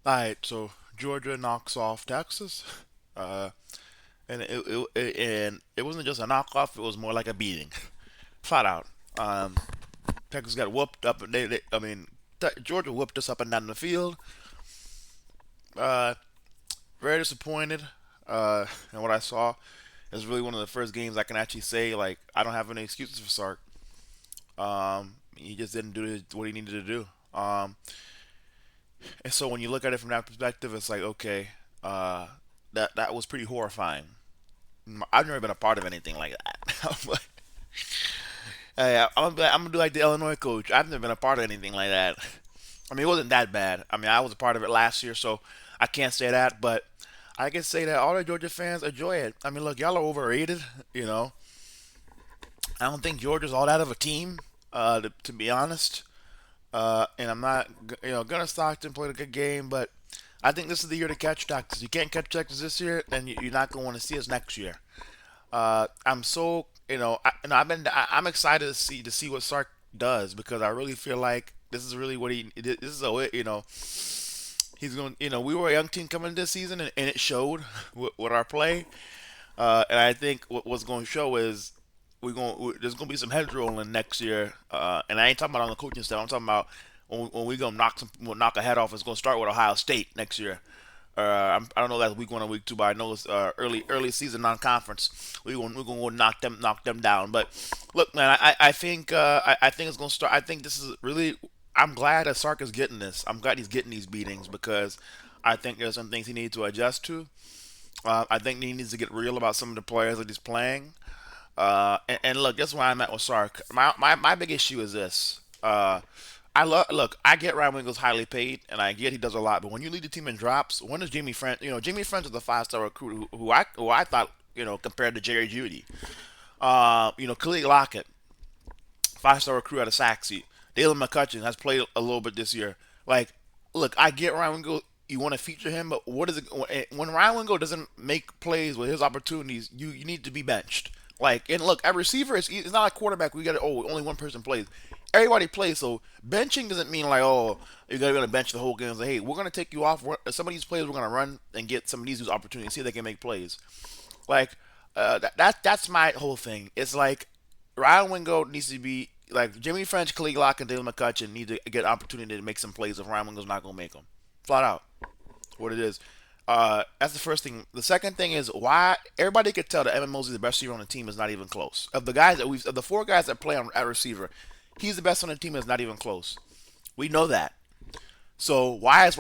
All right, so Georgia knocks off Texas, uh, and it wasn't just a knockoff; it was more like a beating, flat out. Um, Texas got whooped up. I mean, Georgia whooped us up and down the field. Uh, Very disappointed. And what I saw is really one of the first games I can actually say like I don't have any excuses for Sark. He just didn't do what he needed to do. And so when you look at it from that perspective, it's like okay, uh, that was pretty horrifying. I've never been a part of anything like that. Hey, I'm gonna do like the Illinois coach. I've never been a part of anything like that. I mean, it wasn't that bad. I mean, I was a part of it last year, so I can't say that. But I can say that all the Georgia fans enjoy it. I mean, look, y'all are overrated. You know, I don't think Georgia's all that of a team, to be honest. And I'm not, Gunnar Stockton played a good game, but I think this is the year to catch Texas. You can't catch Texas this year, then you're not going to want to see us next year. I'm so, I'm excited to see what Sark does because I really feel like this is really what this is he's going. We were a young team coming into this season, and it showed with our play. And I think what's going to show is there's going to be some heads rolling next year. And I ain't talking about on the coaching staff. I'm talking about when we gonna knock a head off. It's going to start with Ohio State next year. I don't know that's week 1 or week 2, but I know it's early season non-conference. We're gonna knock them down. But look, man, I think it's gonna start. I think this is really. I'm glad that Sark is getting this. I'm glad he's getting these beatings because I think there's some things he needs to adjust to. I think he needs to get real about some of the players that he's playing. And look, that's where I'm at with Sark. My big issue is this. I get Ryan Wingo's highly paid, and I get he does a lot. But when you lead the team in drops, when is Jamie French? Jamie French is a 5-star recruit who I thought compared to Jerry Judy. Khalid Lockett, 5-star recruit out of Saxe. Dalen McCutcheon has played a little bit this year. Like, look, I get Ryan Wingo. You want to feature him, but what is it when Ryan Wingo doesn't make plays with his opportunities? You need to be benched. Like, and look, a receiver it's not a quarterback. We got only one person plays. Everybody plays, so benching doesn't mean like you're gonna bench the whole game. It's like, hey, we're gonna take you off. Some of these players we're gonna run and get some of these opportunities, see if they can make plays. Like that's my whole thing. It's like Ryan Wingo needs to be like Jimmy French, Khalil Lock, and Dale McCutcheon need to get an opportunity to make some plays if Ryan Wingo's not gonna make them. Flat out, what it is. That's the first thing. The second thing is why everybody could tell that Evan Mosley, the best receiver on the team, is not even close. Of the 4 guys that play on at receiver, he's the best on the team. Is not even close. We know that. So why is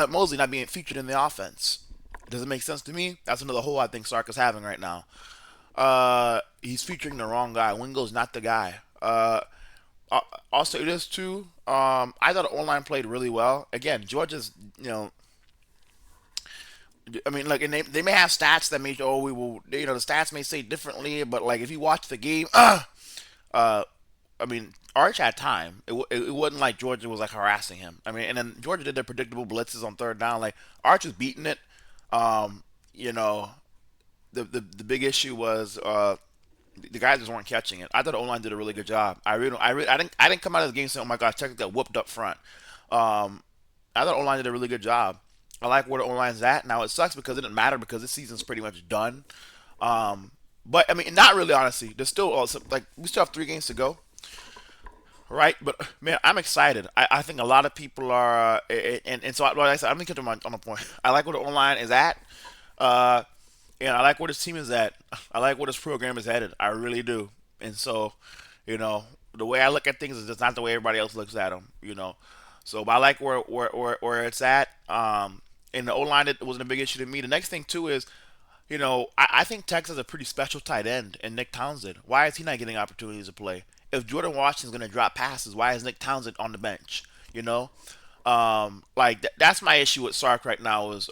Mosley not being featured in the offense? Does it make sense to me? That's another hole I think Sark is having right now. He's featuring the wrong guy. Wingo's not the guy. Also, it is too. I thought the online played really well. Again, Georgia's, I mean, like, and they may have stats that may, we will, the stats may say differently, but like if you watch the game, I mean, Arch had time. It wasn't like Georgia was like harassing him. I mean, and then Georgia did their predictable blitzes on third down. Like Arch was beating it. Um, you know, the big issue was the guys just weren't catching it. I thought the O line did a really good job. I didn't come out of the game saying, "Oh my gosh, Texas got whooped up front." Um, I thought O line did a really good job. I like where the O line's at now. It sucks because it didn't matter because this season's pretty much done. Um, but I mean, not really. Honestly, there's still like we still have 3 games to go, right? But man, I'm excited. I think a lot of people are, and so like I said, I'm gonna get on the point. I like where the O line is at. Uh, and I like where this team is at. I like where this program is headed. I really do. And so, you know, the way I look at things is just not the way everybody else looks at them. So but I like where it's at. And the O line it wasn't a big issue to me. The next thing too is, I think Texas has a pretty special tight end in Nick Townsend. Why is he not getting opportunities to play? If Jordan Washington's going to drop passes, why is Nick Townsend on the bench? You know, like that's my issue with Sark right now is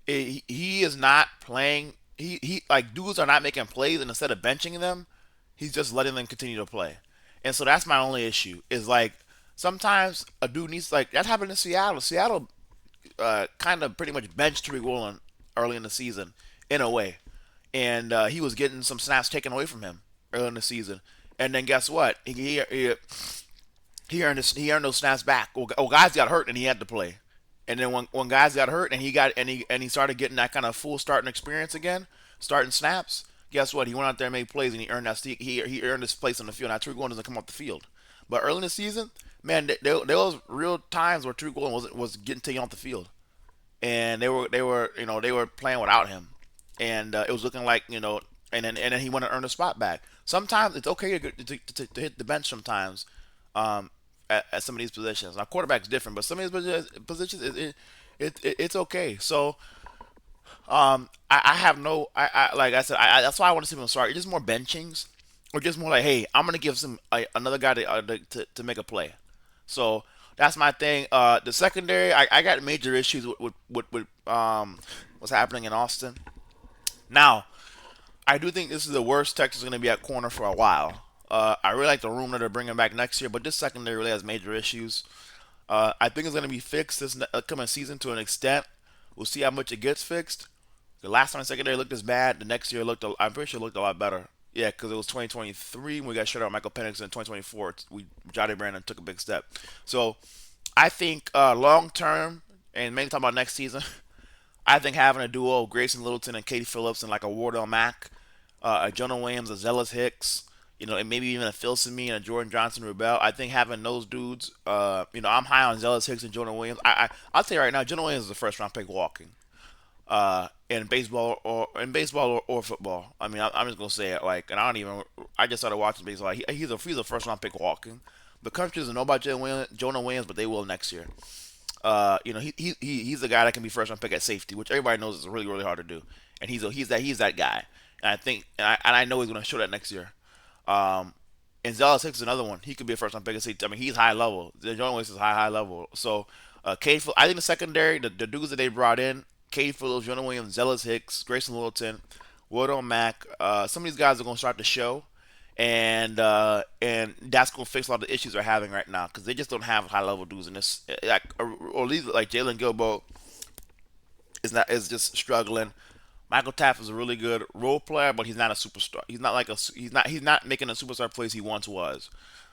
he is not playing. He like dudes are not making plays, and instead of benching them, he's just letting them continue to play. And so that's my only issue. Is like sometimes a dude needs like that happened in Seattle. Seattle kind of pretty much benched Tariq Woolen early in the season in a way, and he was getting some snaps taken away from him early in the season. And then guess what? He earned those snaps back. Well, guys got hurt and he had to play. And then when guys got hurt and he started getting that kind of full starting experience again, starting snaps. Guess what? He went out there and made plays and he earned that he earned his place on the field. Now Tariq Woolen doesn't come off the field, but early in the season, man, there was real times where Tariq Woolen was getting taken off the field, and they were playing without him, and it was looking like and then he went to earn a spot back. Sometimes it's okay to hit the bench sometimes, at some of these positions. Now quarterback's different, but some of these positions it's okay. So I have no like I said that's why I want to see him start. It's just more benchings, or just more like, hey, I'm gonna give some another guy to make a play. So that's my thing. The secondary, I got major issues with what's happening in Austin. Now, I do think this is the worst Texas is going to be at corner for a while. I really like the room that they're bringing back next year, but this secondary really has major issues. I think it's going to be fixed this upcoming season to an extent. We'll see how much it gets fixed. The last time the secondary looked this bad, the next year I'm pretty sure it looked a lot better. Yeah, because it was 2023 when we got shut out Michael Penix, in 2024 Johnny Brandon took a big step. So I think long term, and maybe talking about next season, I think having a duo of Grayson Littleton and Katie Phillips and like a Wardell Mack, a Jonah Williams, a Zealous Hicks, and maybe even a Phil Simi and a Jordan Johnson Rubel. I think having those dudes, I'm high on Zealous Hicks and Jonah Williams. I'll tell you right now, Jonah Williams is a first round pick walking. In baseball or football. I mean, I'm just gonna say it. Like, and I don't even. I just started watching baseball. He's a first round pick walking. The country doesn't know about Jonah Williams, but they will next year. He's the guy that can be first round pick at safety, which everybody knows is really really hard to do, and he's that guy. And I think and I know he's going to show that next year. Um, and Zealous Hicks is another one. He could be a first round pick at safety. I mean, he's high level. Jordan Williams is high level. So, I think the secondary, the dudes that they brought in, Cade Phillips, Jonah Williams, Zealous Hicks, Grayson Littleton, Wardell Mack, some of these guys are going to start to show, and that's gonna fix a lot of the issues they're having right now because they just don't have high level dudes in this. Like, or at least like Jalen Gilbo is just struggling. Michael Taft is a really good role player, but he's not a superstar. He's not making the superstar plays he once was.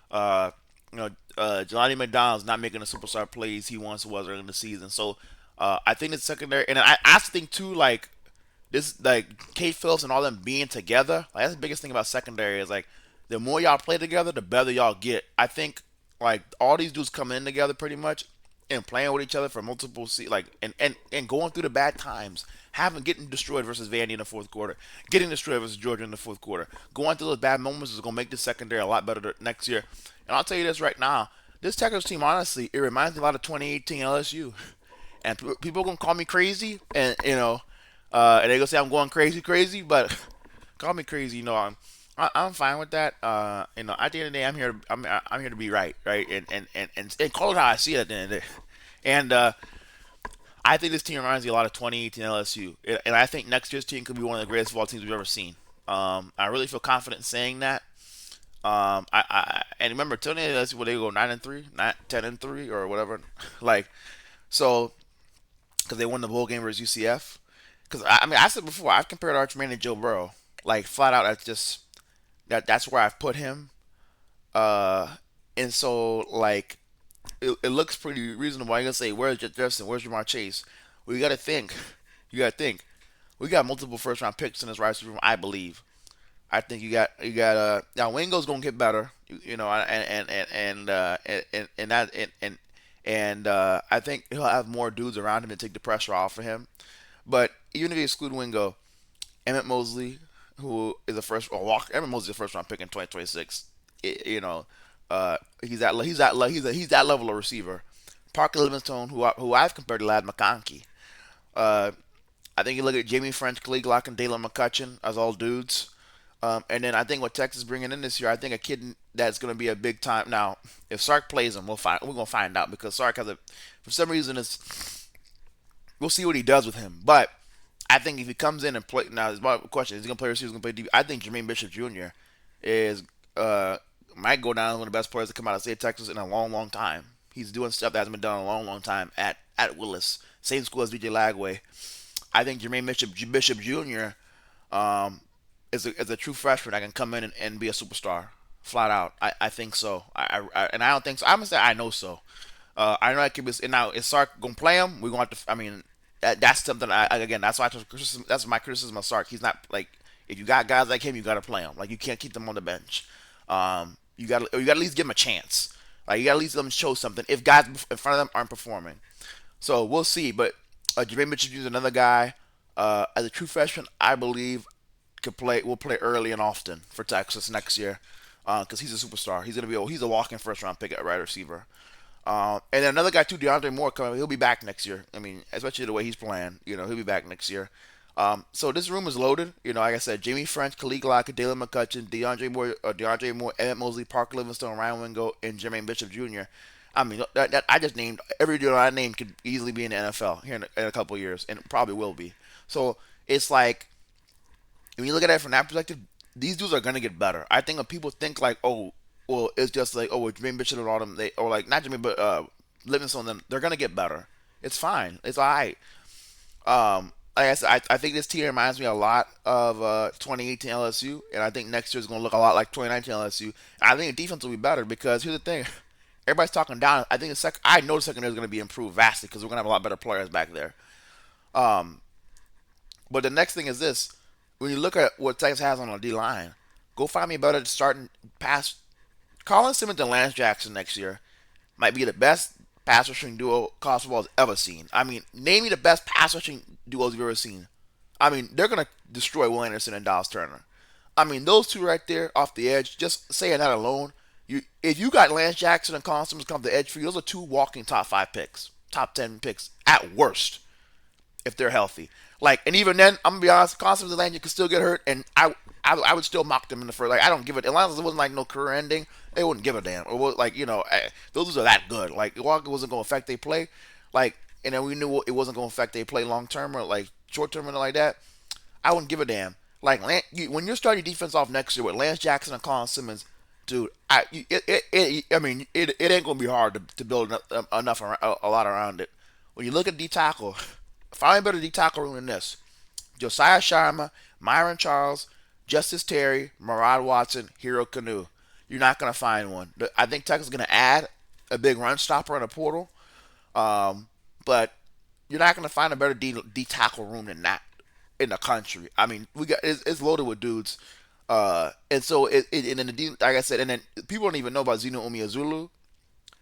Uh, Jelani McDonald's not making the superstar plays he once was early in the season. So I think it's secondary, and I also think too, like this, like Kate Phillips and all them being together. Like, that's the biggest thing about secondary is like the more y'all play together, the better y'all get. I think like all these dudes coming in together pretty much and playing with each other for multiple like and going through the bad times, having getting destroyed versus Vandy in the fourth quarter, getting destroyed versus Georgia in the fourth quarter, going through those bad moments is gonna make the secondary a lot better next year. And I'll tell you this right now, this Texas team honestly it reminds me a lot of 2018 LSU. And people are gonna call me crazy, and they gonna say I'm going crazy, but call me crazy. I'm fine with that. At the end of the day, I'm here to be right, and call it how I see it at the end of the day. And I think this team reminds me a lot of 2018 LSU, and I think next year's team could be one of the greatest football teams we've ever seen. I really feel confident in saying that. And remember, Tony LSU, they go 9-3, not 10-3, or whatever. Like, so because they won the bowl game versus UCF. Because I mean, I said before, I've compared Arch Manning to Joe Burrow, like flat out. That's where I've put him. Uh, and so like it looks pretty reasonable. I'm gonna say, where's Jefferson? Where's Jamar Chase? Well, you got to think. You got to think. We got multiple first round picks in this wide receiver room, I believe. I think you got now Wingo's gonna get better, and I think he'll have more dudes around him to take the pressure off of him. But even if you exclude Wingo, Emmett Mosley, who is a first or Walker, Emmett Mosley is a first round pick in 2026. He's that level of receiver. Parker Livingstone, who I've compared to Lad McConkey. Uh, I think you look at Jamie French, Khalid Glock, and Dalen McCutcheon as all dudes. And then I think what Texas is bringing in this year, I think a kid that's going to be a big time. Now, if Sark plays him, we're going to find out because Sark for some reason, we'll see what he does with him. But I think if he comes in and play, now there's a question: is he going to play receiver? Is he going to play DB? I think Jermaine Bishop Jr. is might go down as one of the best players to come out of state Texas in a long, long time. He's doing stuff that hasn't been done in a long, long time at Willis, same school as VJ Lagway. I think Jermaine Bishop Jr. Is a true freshman that can come in and be a superstar, flat out. I think so. And I don't think so. I'm gonna say I know so. I know that could be. And now is Sark gonna play him? We're gonna have to. I mean, that's something. Again, that's why that's my criticism of Sark. He's not like if you got guys like him, you gotta play him. Like you can't keep them on the bench. You got to at least give them a chance. Like you got to at least let them show something. If guys in front of them aren't performing, so we'll see. But Jermaine Mitchell is another guy. As a true freshman, I believe will play early and often for Texas next year because he's a superstar. He's a walk-in first round pick at wide receiver. And then another guy too, DeAndre Moore coming. He'll be back next year. I mean, especially the way he's playing, he'll be back next year. So this room is loaded. Like I said, Jamie French, Khalid Lockett, Dalen McCutcheon, DeAndre Moore, Emmett Mosley, Parker Livingstone, Ryan Wingo, and Jermaine Bishop Jr. I mean, that I just named every dude I named could easily be in the NFL here in a couple of years, and probably will be. So it's like when you look at it from that perspective, these dudes are gonna get better. I think when people think like, oh, well, it's just like, oh, with Jermaine Bishop and all them, or like not Jermaine, but Livingston, them, they're gonna get better. It's fine. It's all right. Like I said, I think this team reminds me a lot of 2018 LSU, and I think next year is going to look a lot like 2019 LSU. And I think the defense will be better because here's the thing: everybody's talking down. I think I know the secondary is going to be improved vastly because we're going to have a lot better players back there. Um, but the next thing is this: when you look at what Texas has on the D line, go find me a better starting pass. Colin Simmons and Lance Jackson next year might be the best pass rushing duo college football has ever seen. I mean, name me the best pass rushing duos you've ever seen. I mean, they're gonna destroy Will Anderson and Dallas Turner. I mean, those two right there off the edge. Just saying that alone, if you got Lance Jackson and Colin Simmons come to the edge for you, those are two walking top 5 picks, top 10 picks at worst if they're healthy. Like, and even then, I'm gonna be honest, Constance and Landry could still get hurt, and I would still mock them in the first. Like, I don't give it. As long as it wasn't like no career ending, they wouldn't give a damn. Or like, those are that good. Like, Walker wasn't gonna affect their play. Like, and then we knew it wasn't gonna affect their play long term or like short term or like that. I wouldn't give a damn. Like, when you're starting defense off next year with Lance Jackson and Colin Simmons, dude, I mean, it ain't gonna be hard to build enough a lot around it. When you look at D tackle, find a better D tackle room than this. Josiah Sharma, Myron Charles, Justice Terry, Murad Watson, Hero Canoe. You're not going to find one. I think Texas is going to add a big run stopper in the portal, but you're not going to find a better D tackle room than that in the country. I mean, it's loaded with dudes, and so and then like I said, and then people don't even know about Zeno Umeozulu.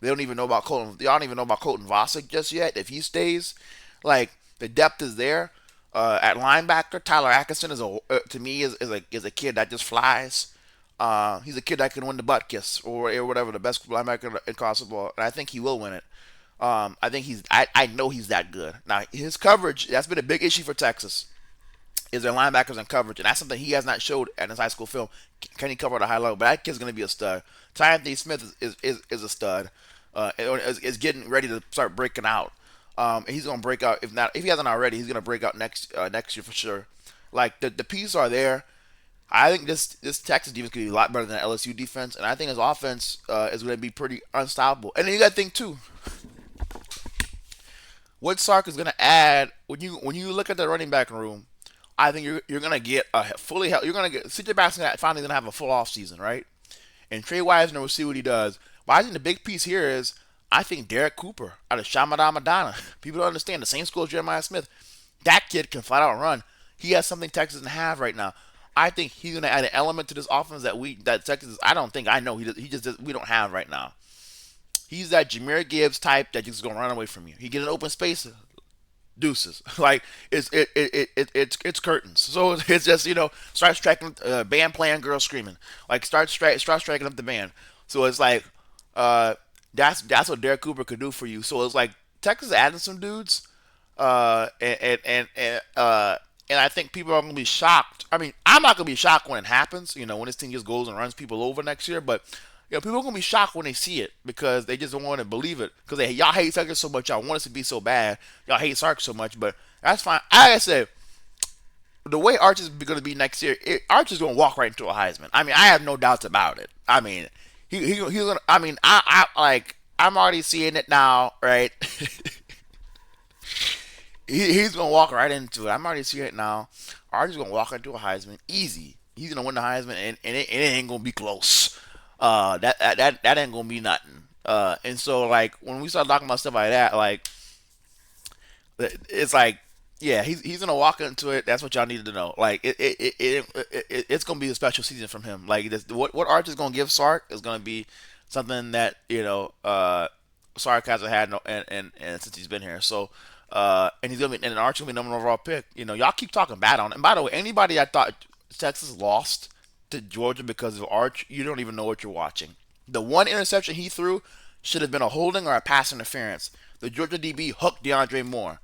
They don't even know about Colton. They don't even know about Colton Vasek just yet. If he stays, like the depth is there. At linebacker, Tyler Atkinson to me is a kid that just flies. He's a kid that can win the butt kiss or whatever, the best linebacker in college football, and I think he will win it. I think I know he's that good. Now his coverage, that's been a big issue for Texas, is their linebackers and coverage, and that's something he has not showed at his high school film. Can he cover at a high level? But that kid's going to be a stud. Anthony Smith is a stud. Is getting ready to start breaking out. He's gonna break out if he hasn't already. He's gonna break out next year for sure. Like the pieces are there. I think this Texas defense could be a lot better than the LSU defense, and I think his offense is going to be pretty unstoppable. And then you got to think too, what Sark is going to add when you look at the running back room. I think you're going to get a fully you're going to get CJ Baxter finally going to have a full off season, right? And Trey Wisner will see what he does. But I think the big piece here is I think Derek Cooper out of Shamadam Madonna. People don't understand the same school as Jeremiah Smith. That kid can flat out run. He has something Texas doesn't have right now. I think he's going to add an element to this offense that Texas. I don't think I know he just we don't have right now. He's that Jameer Gibbs type that just going to run away from you. He get an open space, deuces. Like it's curtains. So it's just start striking band playing, girl screaming. Like start striking up the band. So it's like that's what Derek Cooper could do for you. So it's like Texas adding some dudes, and I think people are going to be shocked. I mean, I'm not going to be shocked when it happens. When this team just goes and runs people over next year, but. People are gonna be shocked when they see it because they just don't want to believe it because y'all hate Tucker so much, y'all want us to be so bad, y'all hate Sark so much, but that's fine. Like I said, the way Arch is going to be next year, Arch is going to walk right into a Heisman. I mean, I have no doubts about it. I mean, he's gonna. I mean, I'm already seeing it now, right? He's gonna walk right into it. I'm already seeing it now. Arch is gonna walk into a Heisman easy. He's gonna win the Heisman, and it ain't gonna be close. That ain't gonna be nothing. And so like when we start talking about stuff like that, like it's like, yeah, he's gonna walk into it. That's what y'all needed to know. Like it's gonna be a special season from him. Like this, what Arch is gonna give Sark is gonna be something that Sark hasn't had no, and since he's been here. So and he's gonna be and Arch gonna be number one overall pick. Y'all keep talking bad on it. And by the way, anybody that thought Texas lost to Georgia because of Arch, you don't even know what you're watching. The one interception he threw should have been a holding or a pass interference. The Georgia DB hooked DeAndre Moore.